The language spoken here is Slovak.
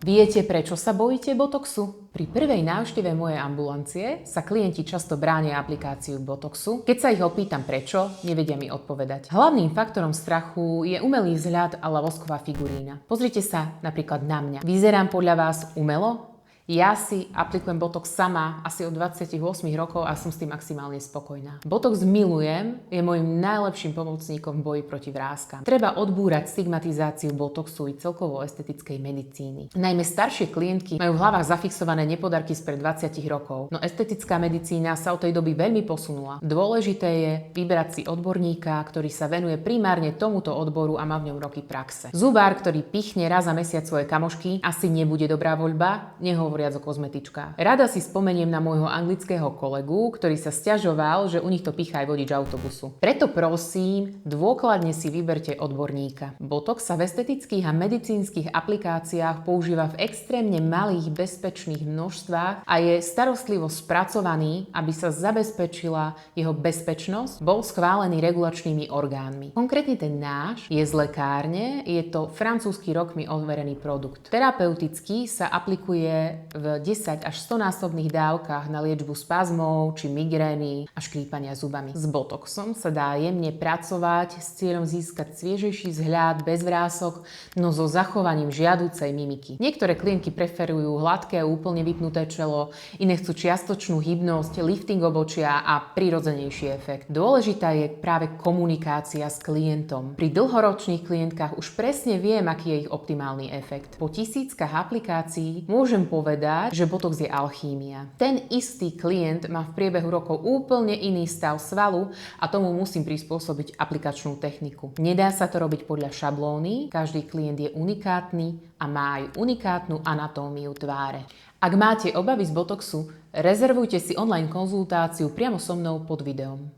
Viete, prečo sa bojíte botoxu? Pri prvej návšteve mojej ambulancie sa klienti často bránia aplikáciu botoxu. Keď sa ich opýtam prečo, nevedia mi odpovedať. Hlavným faktorom strachu je umelý vzhľad a vosková figurína. Pozrite sa napríklad na mňa. Vyzerám podľa vás umelo? Ja si aplikujem botox sama asi od 28 rokov a som s tým maximálne spokojná. Botox milujem, je môjim najlepším pomocníkom v boji proti vráskam. Treba odbúrať stigmatizáciu botoxu i celkovo estetickej medicíny. Najmä staršie klientky majú v hlavách zafixované nepodarky spred 20 rokov, no estetická medicína sa od tej doby veľmi posunula. Dôležité je vybrať si odborníka, ktorý sa venuje primárne tomuto odboru a má v ňom roky praxe. Zubár, ktorý pichne raz za mesiac svoje kamošky, asi nebude dobrá voľba, nehovoriac o kozmetičkách. Rada si spomeniem na môjho anglického kolegu, ktorý sa sťažoval, že u nich to pichá aj vodič autobusu. Preto prosím, dôkladne si vyberte odborníka. Botox sa v estetických a medicínskych aplikáciách používa v extrémne malých bezpečných množstvách a je starostlivo spracovaný, aby sa zabezpečila jeho bezpečnosť, bol schválený regulačnými orgánmi. Konkrétne ten náš je z lekárne, je to francúzsky rokmi overený produkt. Terapeuticky sa aplikuje v 10 až 100 násobných dávkach na liečbu spazmov či migrény a škrípania zubami. S botoxom sa dá jemne pracovať s cieľom získať sviežejší vzhľad bez vrások, no so zachovaním žiaducej mimiky. Niektoré klientky preferujú hladké a úplne vypnuté čelo, iné chcú čiastočnú hybnosť, lifting obočia a prirodzenejší efekt. Dôležitá je práve komunikácia s klientom. Pri dlhoročných klientkách už presne viem, aký je ich optimálny efekt. Po tisíckach aplikácií môžem povedať, že botox je alchýmia. Ten istý klient má v priebehu rokov úplne iný stav svalu a tomu musím prispôsobiť aplikačnú techniku. Nedá sa to robiť podľa šablóny, každý klient je unikátny a má aj unikátnu anatómiu tváre. Ak máte obavy z botoxu, rezervujte si online konzultáciu priamo so mnou pod videom.